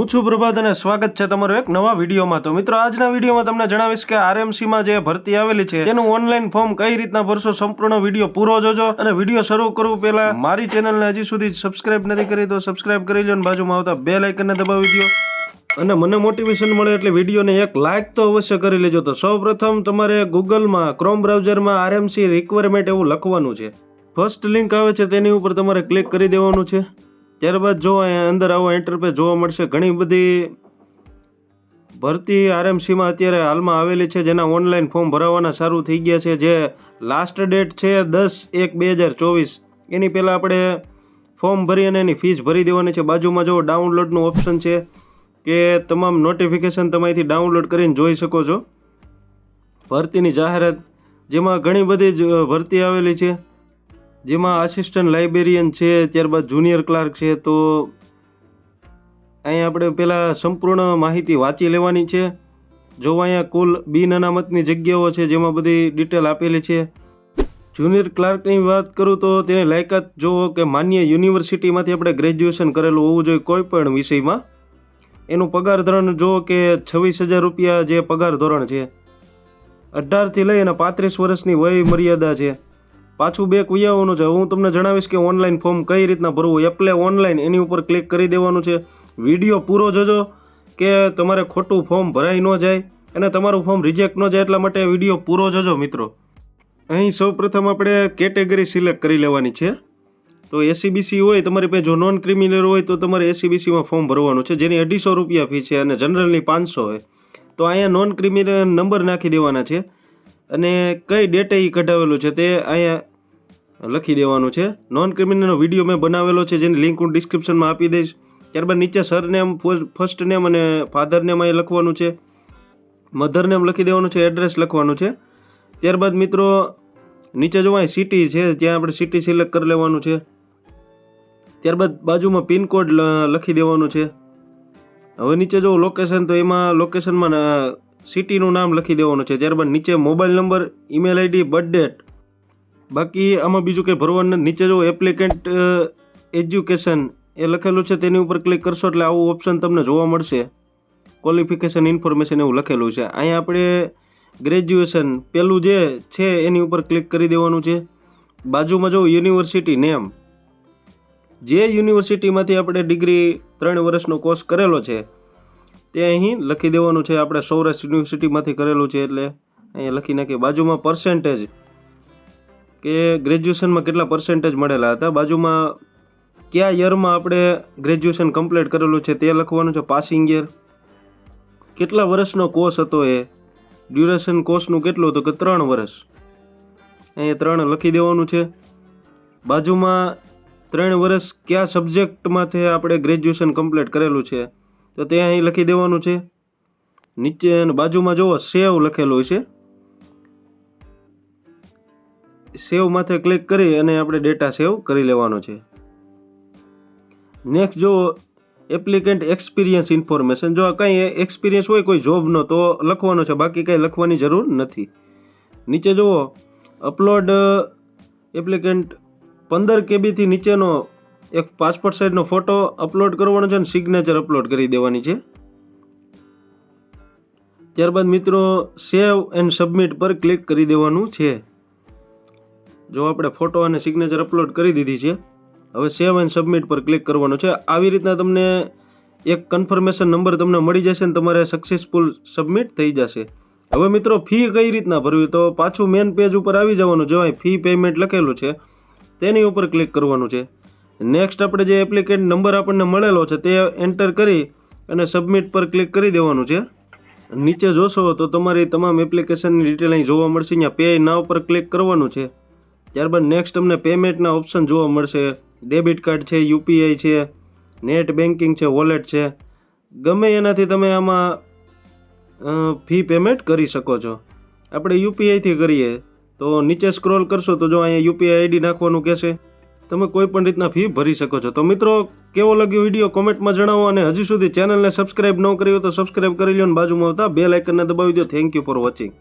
હું છું પ્રભાત અને સ્વાગત છે તમારો એક નવા વિડીયોમાં। તો મિત્રો આજના વિડીયોમાં તમને જણાવીશ કે આરએમસીમાં જે ભરતી આવેલી છે તેનું ઓનલાઈન ફોર્મ કઈ રીતના ભરશો। સંપૂર્ણ વિડીયો પૂરો જોજો અને વિડીયો શરૂ કરવું પહેલા મારી ચેનલને હજી સુધી સબસ્ક્રાઇબ નથી કરી તો સબસ્ક્રાઇબ કરી લો અને બાજુમાં આવતા બેલ આઇકનને દબાવી દો અને મને મોટિવેશન મળે એટલે વિડીયોને એક લાઇક તો અવશ્ય કરી લેજો। તો સૌપ્રથમ તમારે ગૂગલમાં ક્રોમ બ્રાઉઝરમાં આરએમસી રિક્વાયરમેન્ટ એવું લખવાનું છે। ફર્સ્ટ લિંક આવે છે તેની ઉપર તમારે ક્લિક કરી દેવાનું છે। ત્યારબાદ જો અંદર આવો ઇન્ટરફેસ જોવા મળશે। ઘણી બધી ભરતી આરએમસીમાં અત્યારે હાલમાં આવેલી છે જેના ઓનલાઈન ફોર્મ ભરાવાના શરૂ થઈ ગયા છે। જે લાસ્ટ ડેટ છે 10/1/2024 એની પહેલાં આપણે ફોર્મ ભરી અને એની ફીસ ભરી દેવાની છે। બાજુમાં જો ડાઉનલોડનું ઓપ્શન છે કે તમામ નોટિફિકેશન તમે અહીંથી ડાઉનલોડ કરીને જોઈ શકો છો। ભરતીની જાહેરાત જેમાં ઘણી બધી જ ભરતી આવેલી છે જેમાં આસિસ્ટન્ટ લાઇબ્રેરિયન છે, ત્યારબાદ જુનિયર ક્લાર્ક છે। તો અહીંયા આપણે પહેલાં સંપૂર્ણ માહિતી વાંચી લેવાની છે। જો અહીંયા કુલ બિન અનામતની જગ્યાઓ છે જેમાં બધી ડિટેલ આપેલી છે। જુનિયર ક્લાર્કની વાત કરું તો તેની લાયકાત જુઓ કે માન્ય યુનિવર્સિટીમાંથી આપણે ગ્રેજ્યુએશન કરેલું હોવું જોઈએ કોઈ પણ વિષયમાં। એનું પગાર ધોરણ જુઓ કે 26,000 રૂપિયા જે પગાર ધોરણ છે। 18થી લઈ અને 35 વર્ષની વય મર્યાદા છે। પાછું બેક વૈયાવાનું છે। હું તમને જણાવીશ કે ઓનલાઈન ફોર્મ કઈ રીતના ભરવું। એપ્લાય ઓનલાઈન એની ઉપર ક્લિક કરી દેવાનું છે। વિડીયો પૂરો જોજો કે તમારે ખોટું ફોર્મ ભરાઈ ન જાય અને તમારું ફોર્મ રિજેક્ટ ન જાય એટલા માટે વિડીયો પૂરો જોજો મિત્રો। અહીં સૌપ્રથમ આપણે કેટેગરી સિલેક્ટ કરી લેવાની છે। તો એસીબીસી હોય તમારી પાસે, જો નોન ક્રિમિનલ હોય તો તમારે એસીબીસીમાં ફોર્મ ભરવાનું છે જેની 250 રૂપિયા ફી છે અને જનરલની 500 હોય। તો અહીંયા નોન ક્રિમિનલ નંબર નાખી દેવાના છે અને કઈ ડેટે એ કઢાવેલું છે તે અહીંયા લખી દેવાનું છે। નોન ક્રિમિનલનો વિડીયો મેં બનાવેલો છે જેની લિંક હું ડિસ્ક્રિપ્શનમાં આપી દઈશ। ત્યારબાદ નીચે સરનેમ, ફર્સ્ટ નેમ અને ફાધર નેમ અહીંયા લખવાનું છે। મધર નેમ લખી દેવાનું છે, એડ્રેસ લખવાનું છે। ત્યારબાદ મિત્રો નીચે જો અહીં સિટી છે ત્યાં આપણે સિટી સિલેક્ટ કરી લેવાનું છે। ત્યારબાદ બાજુમાં પિનકોડ લખી દેવાનું છે। હવે નીચે જો લોકેશન તો એમાં લોકેશનમાં સિટીનું નામ લખી દેવાનું છે। ત્યારબાદ નીચે mobile number, email ID, birth date. બાકી આમાં બીજું કંઈ ભરવાનું નીચે જો એપ્લિકેન્ટ એજ્યુકેશન એ લખેલું છે તેની ઉપર ક્લિક કરશો એટલે આવું ઓપ્શન તમને જોવા મળશે। ક્વોલિફિકેશન ઇન્ફોર્મેશન એવું લખેલું છે। અહીંયા આપણે ગ્રેજ્યુએશન પેલું જે છે એની ઉપર ક્લિક કરી દેવાનું છે। બાજુમાં જો યુનિવર્સિટી નેમ, જે યુનિવર્સિટીમાંથી આપણે ડિગ્રી 3 વર્ષનો કોર્સ કરેલો છે તે અહીં લખી દેવાનું છે। આપણે સૌરાષ્ટ્ર યુનિવર્સિટીમાંથી કરેલું છે એટલે અહીંયા લખી નાખીએ। બાજુમાં પર્સેન્ટેજ કે ગ્રેજ્યુએશનમાં કેટલા પર્સેન્ટેજ મળેલા હતા। બાજુમાં કયા યરમાં આપણે ગ્રેજ્યુએશન કમ્પ્લીટ કરેલું છે તે લખવાનું છે। પાસિંગ યર, કેટલા વર્ષનો કોર્સ હતો એ, ડ્યુરેશન કોર્સનું કેટલું હતું કે 3 વર્ષ, અહીંયા 3 લખી દેવાનું છે। બાજુમાં 3 વર્ષ કયા સબ્જેક્ટમાંથી આપણે ગ્રેજ્યુએશન કમ્પ્લીટ કરેલું છે તો તે અહીં લખી દેવાનું છે। નીચે બાજુમાં જુઓ સેવ લખેલું છે, સેવ માથે ક્લિક કરી અને આપણે ડેટા સેવ કરી લેવાનો છે। નેક્સ્ટ જો એપ્લિકેન્ટ એક્સપિરિયન્સ ઇન્ફોર્મેશન, જો કંઈ એક્સપિરિયન્સ હોય કોઈ જોબનો તો લખવાનો છે, બાકી કંઈ લખવાની જરૂર નથી। નીચે જુઓ અપલોડ એપ્લિકેન્ટ 15 KBથી નીચેનો એક પાસપોર્ટ સાઇઝનો ફોટો અપલોડ કરવાનો છે અને સિગ્નેચર અપલોડ કરી દેવાની છે। ત્યારબાદ મિત્રો સેવ એન્ડ સબમિટ પર ક્લિક કરી દેવાનું છે। જો આપણે ફોટો અને સિગ્નેચર અપલોડ કરી દીધી છે, હવે સેવ એન્ડ સબમિટ પર ક્લિક કરવાનું છે। આવી રીતના તમને એક કન્ફર્મેશન નંબર તમને મળી જશે અને તમારે સક્સેસફુલ સબમિટ થઈ જશે। હવે મિત્રો ફી કઈ રીતના ભરવી, તો પાછું મેન પેજ ઉપર આવી જવાનું છે। અહીં ફી પેમેન્ટ લખેલું છે તેની ઉપર ક્લિક કરવાનું છે। નેક્સ્ટ આપણે જે એપ્લિકેન્ટ નંબર આપણને મળેલો છે તે એન્ટર કરી અને સબમિટ પર ક્લિક કરી દેવાનું છે। નીચે જોશો તો તમારી તમામ એપ્લિકેશનની ડિટેલ અહીં જોવા મળશે। અહીંયા પે નાવ પર ક્લિક કરવાનું છે। ત્યારબાદ નેક્સ્ટ તમને પેમેન્ટના ઓપ્શન જોવા મળશે। ડેબિટ કાર્ડ છે, યુપીઆઈ છે, નેટ બેન્કિંગ છે, વોલેટ છે, ગમે એનાથી તમે આમાં ફી પેમેન્ટ કરી શકો છો। આપણે યુપીઆઈથી કરીએ તો નીચે સ્ક્રોલ કરશો તો જો અહીંયા યુપીઆઈ આઈડી નાખવાનું કહેશે। તમે કોઈ પણ રીતના ફી ભરી શકો છો। તો મિત્રો કેવો લાગ્યો વિડીયો કોમેન્ટમાં જણાવો અને હજી સુધી ચેનલને સબસ્ક્રાઇબ ન કરી હોય તો સબસ્ક્રાઇબ કરી લો અને બાજુમાં આવતા બેલ આઇકનને દબાવી દો। Thank you for watching.